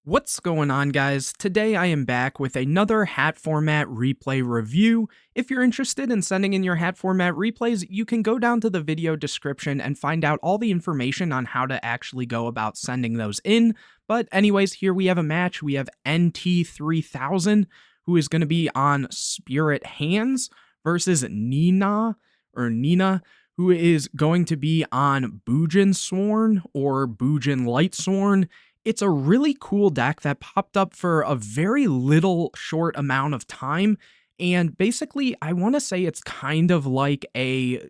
What's going on, guys? Today I am back with another H.A.T format replay review. If you're interested in sending in your H.A.T format replays, you can go down to the video description and find out all the information on how to actually go about sending those in. But anyways, here we have a match. We have NT3000, who is going to be on Spirit Hands, versus Nina, who is going to be on Bujinsworn or Bujin Lightsworn. It's a really cool deck that popped up for a very little short amount of time. And basically, I want to say it's kind of like a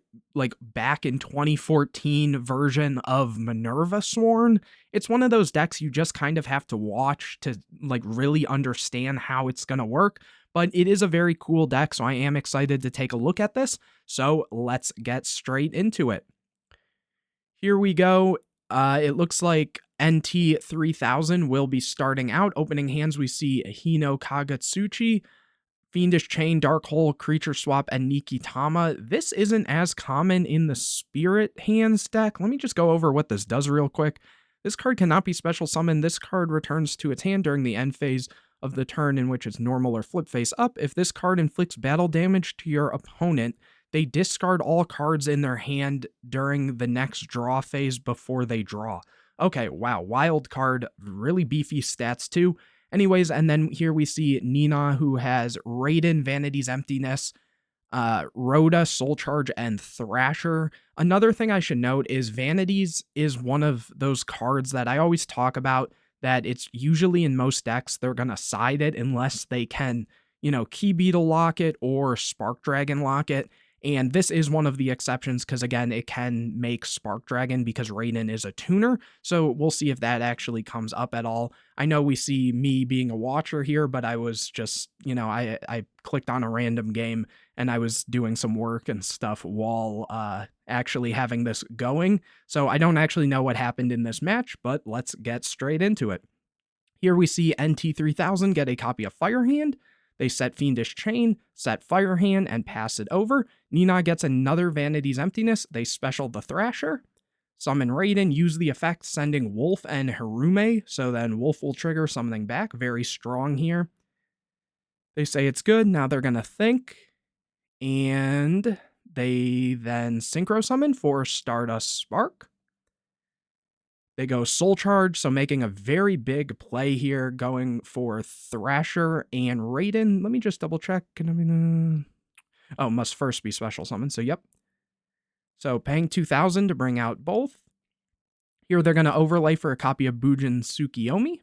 back in 2014 version of Minerva Sworn. It's one of those decks you just kind of have to watch to really understand how it's going to work. But it is a very cool deck, so I am excited to take a look at this. So let's get straight into it. Here we go. It looks like NT3000 will be starting out. Opening hands, we see Hino Kagatsuchi, Fiendish Chain, Dark Hole, Creature Swap, and Nikitama. This isn't as common in the Spirit Hands deck. Let me just go over what this does real quick. This card cannot be special summoned. This card returns to its hand during the end phase of the turn in which it's normal or flip face up. If this card inflicts battle damage to your opponent, they discard all cards in their hand during the next draw phase before they draw. Okay, wow, wild card, really beefy stats too. Anyways, and then here we see Nina, who has Raiden, Vanity's Emptiness, Rhoda, Soul Charge, and Thrasher. Another thing I should note is Vanities is one of those cards that I always talk about, that it's usually in most decks, they're going to side it unless they can, Key Beetle lock it or Spark Dragon lock it. And this is one of the exceptions because, again, it can make Spark Dragon because Raiden is a tuner. So we'll see if that actually comes up at all. I know we see me being a watcher here, but I was just, I clicked on a random game and I was doing some work and stuff while actually having this going. So I don't actually know what happened in this match, but let's get straight into it. Here we see NT3000 get a copy of Firehand. They set Fiendish Chain, set Firehand, and pass it over. Nina gets another Vanity's Emptiness. They special the Thrasher. Summon Raiden, use the effect, sending Wolf and Harume, so then Wolf will trigger something back. Very strong here. They say it's good. Now they're going to think. And they then Synchro Summon for Stardust Spark. They go Soul Charge, so making a very big play here, going for Thrasher and Raiden. Let me just double check. Oh, must first be special summon, so yep. So paying 2,000 to bring out both. Here they're going to overlay for a copy of Bujin Tsukiyomi.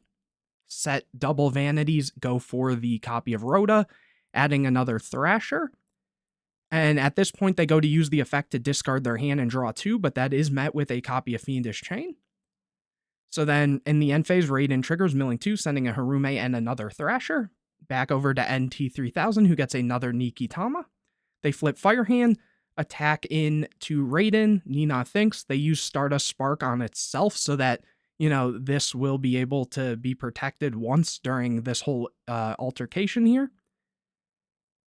Set double Vanities, go for the copy of Rhoda, adding another Thrasher. And at this point, they go to use the effect to discard their hand and draw two, but that is met with a copy of Fiendish Chain. So then, in the end phase, Raiden triggers, milling 2, sending a Harume and another Thrasher. Back over to NT3000, who gets another Nikitama. They flip Firehand, attack in to Raiden. Nina thinks. They use Stardust Spark on itself so that, this will be able to be protected once during this whole altercation here.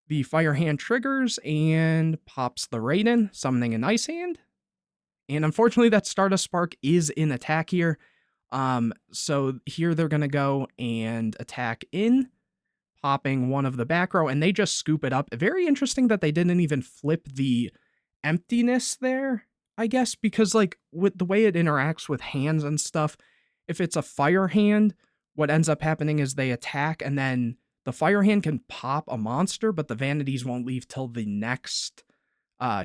The Firehand triggers and pops the Raiden, summoning an Ice Hand. And unfortunately, that Stardust Spark is in attack here. So here they're going to go and attack in, popping one of the back row, and they just scoop it up. Very interesting that they didn't even flip the Emptiness there, I guess, because with the way it interacts with hands and stuff, if it's a Fire Hand, what ends up happening is they attack and then the Fire Hand can pop a monster, but the Vanities won't leave till the next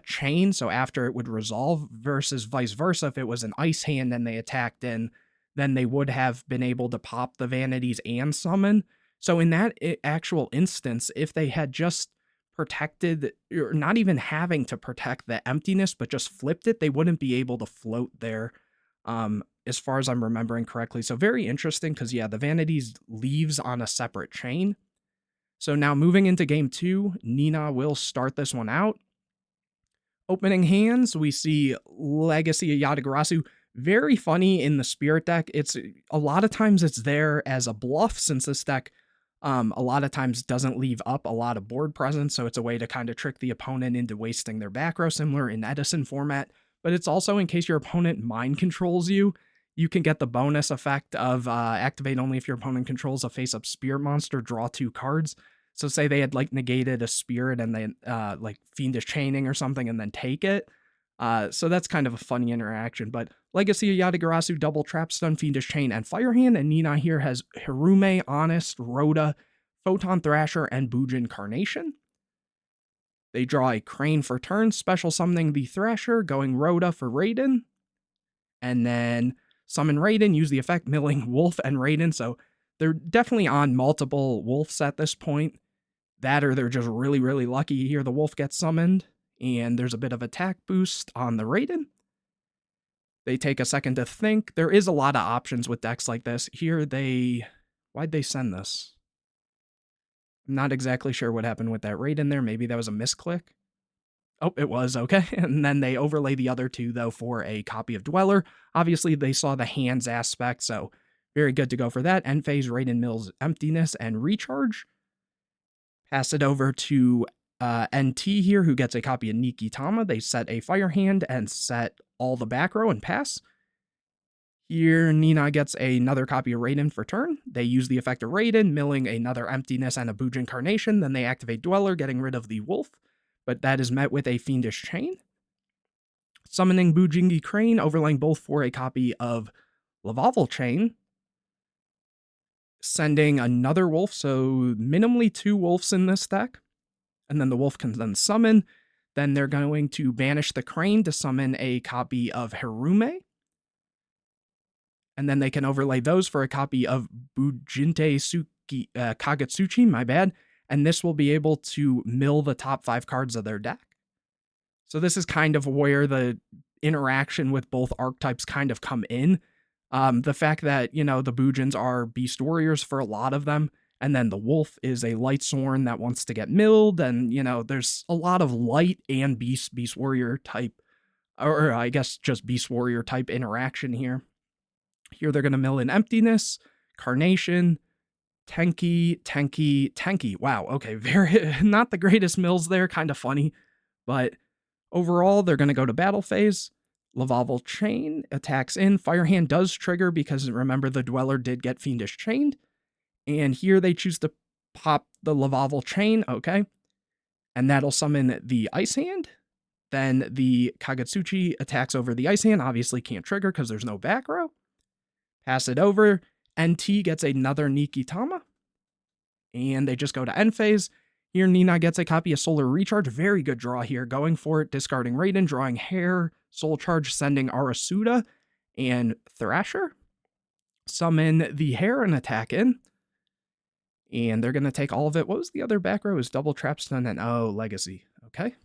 chain, so after it would resolve, versus vice versa. If it was an Ice Hand and they attacked in, then they would have been able to pop the Vanities and summon. So in that actual instance, if they had just protected, or not even having to protect the Emptiness, but just flipped it, they wouldn't be able to float there, as far as I'm remembering correctly. So very interesting, because yeah, the Vanities leaves on a separate chain. So now moving into game 2, Nina will start this one out. Opening hands, we see Legacy of Yatagarasu. Very funny in the Spirit deck. It's a lot of times it's there as a bluff, since this deck a lot of times doesn't leave up a lot of board presence, so it's a way to kind of trick the opponent into wasting their back row, similar in Edison format. But it's also in case your opponent mind controls you. you can get the bonus effect of activate only if your opponent controls a face-up spirit monster, draw 2 cards. So say they had like negated a spirit and they like Fiendish Chaining or something and then take it. So that's kind of a funny interaction. But Legacy of Yatagarasu, Double Trap Stun, Fiendish Chain, and Firehand. And Nina here has Hirume, Honest, Rhoda, Photon Thrasher, and Bujin Carnation. They draw a Crane for turn, special summoning the Thrasher, going Rhoda for Raiden. And then summon Raiden, use the effect, milling Wolf and Raiden. So they're definitely on multiple Wolves at this point. That or they're just really, really lucky here. The Wolf gets summoned, and there's a bit of attack boost on the Raiden. They take a second to think. There is a lot of options with decks like this. Here why'd they send this? I'm not exactly sure what happened with that Raiden there. Maybe that was a misclick. Oh, it was, okay. And then they overlay the other 2, though, for a copy of Dweller. Obviously, they saw the hands aspect, so very good to go for that. End phase, Raiden mills Emptiness and Recharge. Pass it over to NT here, who gets a copy of Nikitama. They set a Fire Hand and set all the back row and pass. Here, Nina gets another copy of Raiden for turn. They use the effect of Raiden, milling another Emptiness and a Bujin Carnation. Then they activate Dweller, getting rid of the Wolf. But that is met with a Fiendish Chain. Summoning Bujingi Crane, overlaying both for a copy of Lavavel Chain. Sending another Wolf, so minimally 2 Wolves in this deck. And then the Wolf can then summon. Then they're going to banish the Crane to summon a copy of Hirume. And then they can overlay those for a copy of Kagetsuchi, my bad. And this will be able to mill the top 5 cards of their deck. So this is kind of where the interaction with both archetypes kind of come in. The fact that, the Bujins are Beast Warriors for a lot of them, and then the Wolf is a Lightsworn that wants to get milled, and, there's a lot of Light and Beast Warrior type, or I guess just Beast Warrior type interaction here. Here they're going to mill in Emptiness, Carnation, Tenki. Wow, okay, very not the greatest mills there, kind of funny. But overall, they're going to go to battle phase. Lavavel Chain attacks in. Firehand does trigger because remember the Dweller did get Fiendish Chained. And here they choose to pop the Lavavel Chain, okay. And that'll summon the Ice Hand. Then the Kagetsuchi attacks over the Ice Hand. Obviously can't trigger because there's no back row. Pass it over. NT gets another Nikitama. And they just go to end phase. Here, Nina gets a copy of Solar Recharge. Very good draw here. Going for it, discarding Raiden, drawing Hair, Soul Charge, sending Arasuda and Thrasher. Summon the Hair and attack in. And they're going to take all of it. What was the other back row? Is Double Trap Stun and, Legacy. Okay.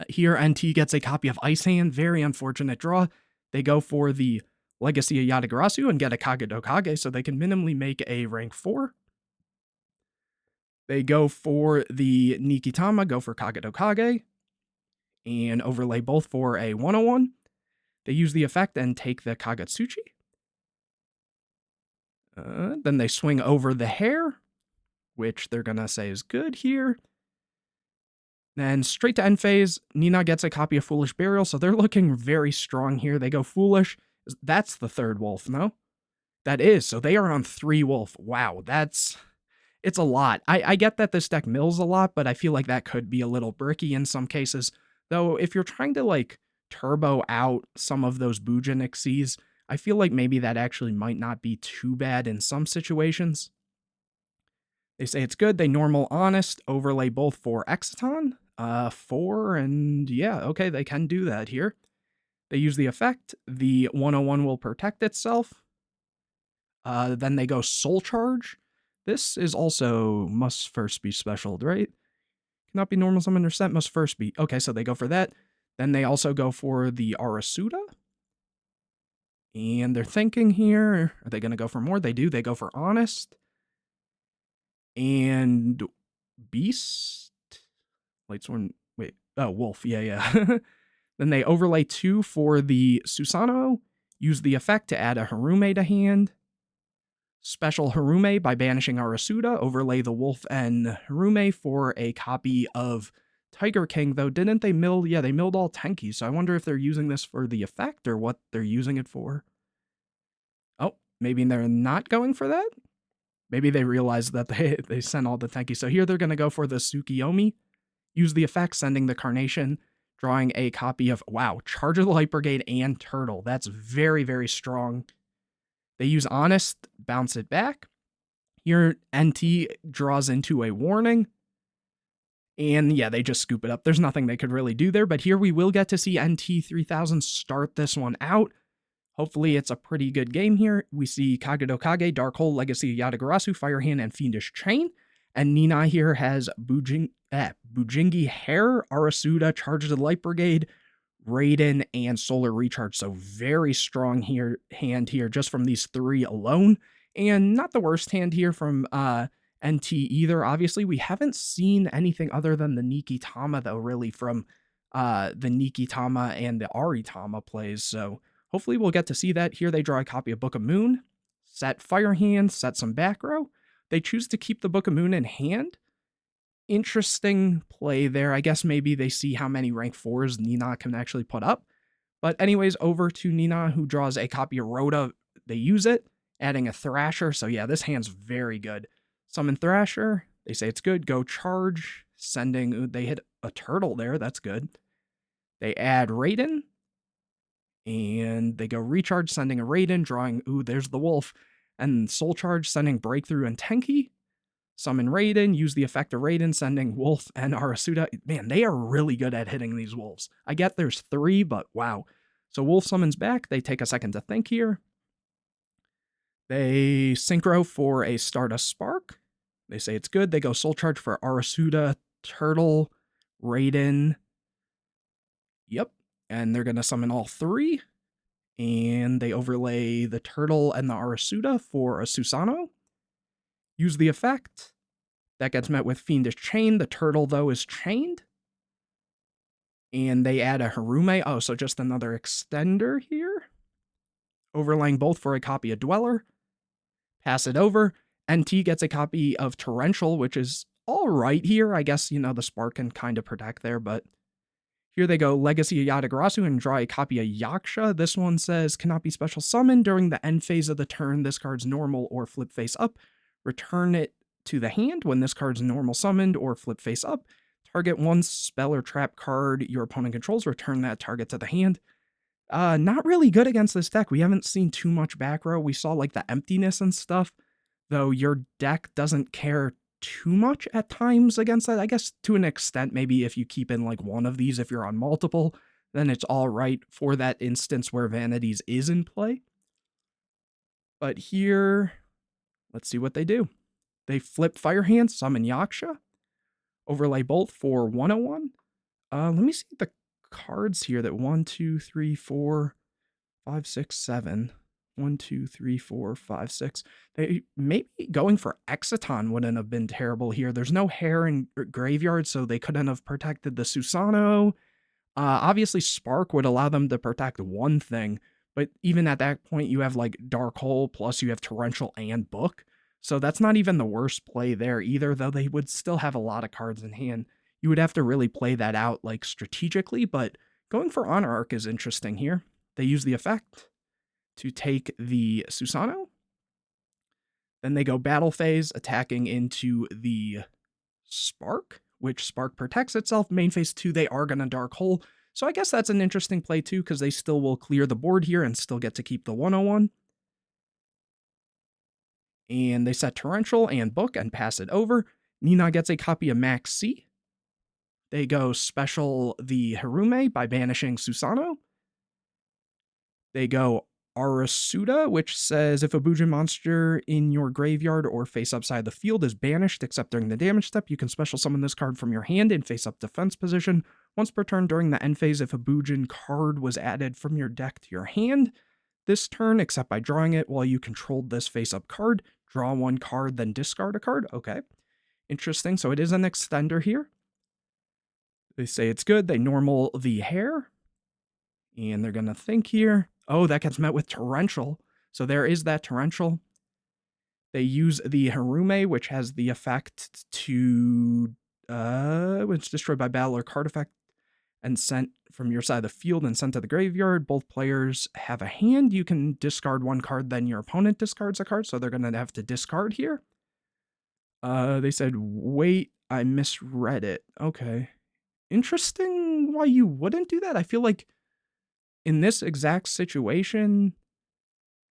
Here, NT gets a copy of Ice Hand. Very unfortunate draw. They go for the Legacy of Yatagarasu and get a Kage, so they can minimally make a rank 4. They go for the Nikitama, go for Kage, and overlay both for a 101. They use the effect and take the Kagetsuchi. Then they swing over the Hair, which they're going to say is good here. Then straight to end phase, Nina gets a copy of Foolish Burial, so they're looking very strong here. They go Foolish. That's the 3rd Wolf, no? That is, so they are on 3 Wolf. Wow, it's a lot. I get that this deck mills a lot, but I feel like that could be a little bricky in some cases. Though, if you're trying to, turbo out some of those Bujin Xyz, I feel like maybe that actually might not be too bad in some situations. They say it's good. They normal Honest, overlay both for Exciton, 4, and yeah, okay, they can do that here. They use the effect. The 101 will protect itself. Then they go Soul Charge. This is also must first be specialed, right? Cannot be normal summon or set, must first be. Okay, so they go for that. Then they also go for the Arasuda. And they're thinking here, are they going to go for more? They do. They go for Honest. And Beast? Lightsworn, wait. Oh, Wolf. Yeah. Then they overlay 2 for the Susanoo. Use the effect to add a Hirume to hand. Special Hirume by banishing Arasuda, overlay the Wolf and Hirume for a copy of Tiger King, though didn't they mill? Yeah, they milled all Tenki, so I wonder if they're using this for the effect or what they're using it for. maybe they're not going for that. Maybe they realized that they sent all the Tenki. So here they're going to go for the Tsukiyomi. Use the effect, sending the Carnation, drawing a copy of, wow, Charge of the Light Brigade and Turtle. That's very, very strong. They use Honest, bounce it back. Here, NT draws into a warning. And yeah, they just scoop it up. There's nothing they could really do there, but here we will get to see NT 3000 start this one out. Hopefully it's a pretty good game here. We see Kagedo Kage, Dark Hole, Legacy Yatagarasu, Firehand, and Fiendish Chain. And Nina here has Bujingi Hair, Arasuda, Charge of the Light Brigade, Raiden, and Solar Recharge. So very strong hand here just from these three alone. And not the worst hand here from NT either. Obviously, we haven't seen anything other than the Nikitama, though, really, from the Nikitama and the Aritama plays. So hopefully we'll get to see that. Here they draw a copy of Book of Moon, set Firehand, set some back row. They choose to keep the Book of Moon in hand. Interesting play there. I guess maybe they see how many rank 4s Nina can actually put up. But anyways, over to Nina, who draws a copy of Rhoda. They use it, adding a Thrasher. So yeah, this hand's very good. Summon Thrasher. They say it's good. Go charge. Sending, they hit a turtle there. That's good. They add Raiden. And they go recharge, sending a Raiden, drawing, ooh, there's the wolf. And Soul Charge, sending Breakthrough and Tenki. Summon Raiden, use the effect of Raiden, sending Wolf and Arasuda. Man, they are really good at hitting these wolves. I get there's 3, but wow. So Wolf summons back. They take a second to think here. They synchro for a Stardust Spark. They say it's good. They go Soul Charge for Arasuda, Turtle, Raiden. Yep. And they're going to summon all 3. And they overlay the Turtle and the Arasuda for a Susanoo. Use the effect. That gets met with Fiendish Chain. The Turtle, though, is chained. And they add a Harume. Oh, so just another extender here. Overlaying both for a copy of Dweller. Pass it over. NT gets a copy of Torrential, which is all right here. I guess, the Spark can kind of protect there, but here they go. Legacy of Yatagarasu and draw a copy of Yaksha. This one says, cannot be special summoned during the end phase of the turn. This card's normal or flip face up. Return it to the hand when this card's normal summoned or flip face up. Target one spell or trap card your opponent controls. Return that target to the hand. Not really good against this deck. We haven't seen too much back row. We saw like the emptiness and stuff, though your deck doesn't care too much at times against that. I guess to an extent, maybe if you keep in like one of these, if you're on multiple, then it's all right for that instance where Vanities is in play. But here, let's see what they do. They flip Firehand, summon Yaksha, overlay both for 101. Let me see the cards here that 1, 2, 3, 4, 5, 6, 7. 1, 2, 3, 4, 5, 6. They maybe going for Exciton wouldn't have been terrible here. There's no hair in graveyard, so they couldn't have protected the Susanoo. Obviously, Spark would allow them to protect one thing, but even at that point, you have like Dark Hole, plus you have Torrential and Book. So that's not even the worst play there either, though they would still have a lot of cards in hand. You would have to really play that out like strategically, but going for Honor Arc is interesting here. They use the effect to take the Susanoo. Then they go battle phase, attacking into the Spark, which Spark protects itself. Main phase 2, they are going to Dark Hole. So I guess that's an interesting play too, because they still will clear the board here and still get to keep the 101. And they set Torrential and Book and pass it over. Nina gets a copy of Max C. They go special the Harume by banishing Susanoo. They go Arasuda, which says if a Bujin monster in your graveyard or face upside the field is banished, except during the damage step, you can special summon this card from your hand in face up defense position. Once per turn during the end phase, if a Bujin card was added from your deck to your hand this turn, except by drawing it while you controlled this face up card, draw one card, then discard a card. Okay, interesting. So it is an extender here. They say it's good. They normal the hair. And they're going to think here. Oh, that gets met with Torrential. So there is that Torrential. They use the Harume, which has the effect to... when it's destroyed by battle or card effect. and sent from your side of the field and sent to the graveyard. Both players have a hand. You can discard one card, then your opponent discards a card, so they're going to have to discard here. They said, wait, I misread it. Okay. Interesting why you wouldn't do that. I feel like in this exact situation,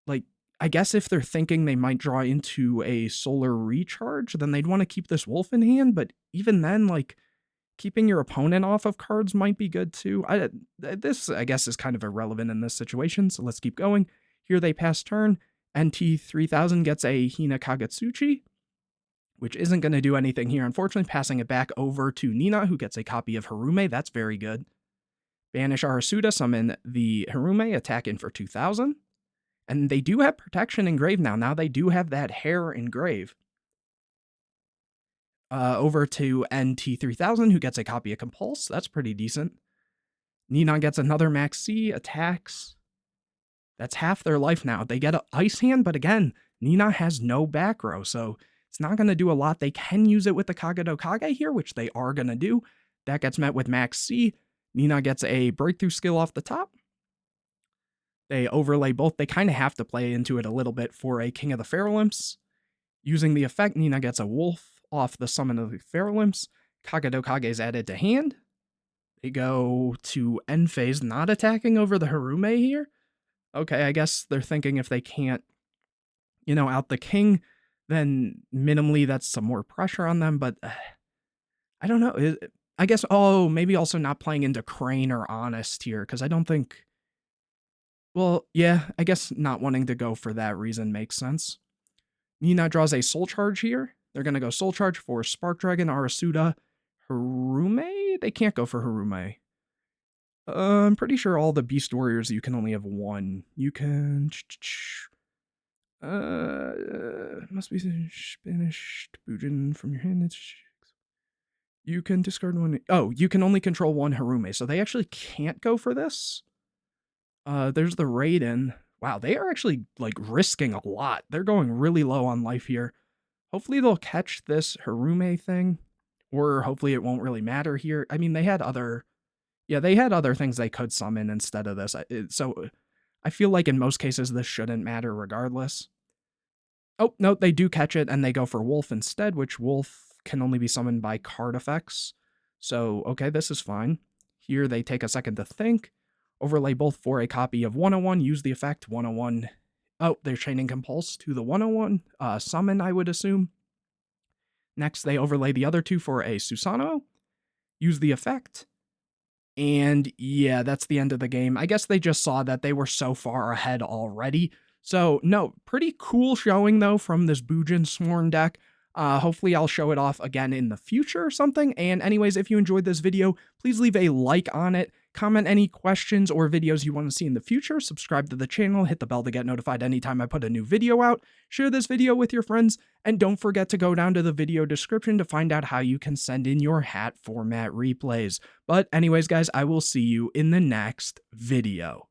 like, I guess if they're thinking they might draw into a solar recharge, then they'd want to keep this wolf in hand, but even then, like, keeping your opponent off of cards might be good too. This, I guess, is kind of irrelevant in this situation, so let's keep going. Here they pass turn. NT3000 gets a Hina Kagetsuchi, which isn't going to do anything here, unfortunately, passing it back over to Nina, who gets a copy of Harume. That's very good. Banish Arasuda, summon the Harume, attack in for 2,000. And they do have protection engraved now. Now they do have that hair engraved. Over to NT3000, who gets a copy of Compulse. That's pretty decent. Nina gets another Max C, attacks. That's half their life now. They get an Ice Hand, but again, Nina has no back row, so it's not going to do a lot. They can use it with the Kagado Kage here, which they are going to do. That gets met with Max C. Nina gets a breakthrough skill off the top. They overlay both. They kind of have to play into it a little bit for a King of the Feral Imps. Using the effect, Nina gets a wolf off the summon of the Feral Imps. Kagado Kage is added to hand. They go to end phase, not attacking over the Harume here. Okay, I guess they're thinking if they can't, out the king, then minimally that's some more pressure on them, but I don't know. I guess, maybe also not playing into Crane or Honest here, because I don't think, well, yeah, I guess not wanting to go for that reason makes sense. Nina draws a Soul Charge here. They're going to go Soul Charge for Spark Dragon, Arasuda, Harume? They can't go for Harume. I'm pretty sure all the Beast Warriors, you can only have one. You can... must be banished Bujin from your hand. You can discard one... Oh, you can only control one Harume, so they actually can't go for this. There's the Raiden. Wow, they are actually, like, risking a lot. They're going really low on life here. Hopefully they'll catch this Harume thing, or hopefully it won't really matter here. I mean, they had other... Yeah, they had other things they could summon instead of this, so I feel like in most cases this shouldn't matter regardless. Oh, no, they do catch it, and they go for Wolf instead, which Wolf can only be summoned by card effects. So, okay, this is fine. Here they take a second to think, overlay both for a copy of 101, use the effect, 101. Oh, they're chaining Compulse to the 101, summon, I would assume. Next, they overlay the other two for a Susanoo, use the effect. And yeah, that's the end of the game. I guess they just saw that they were so far ahead already. So no, pretty cool showing though from this Bujinsworn deck. Hopefully I'll show it off again in the future or something. And anyways, if you enjoyed this video, please leave a like on it. Comment any questions or videos you want to see in the future. Subscribe to the channel, hit the bell to get notified anytime I put a new video out. Share this video with your friends, and don't forget to go down to the video description to find out how you can send in your hat format replays. But anyways, guys, I will see you in the next video.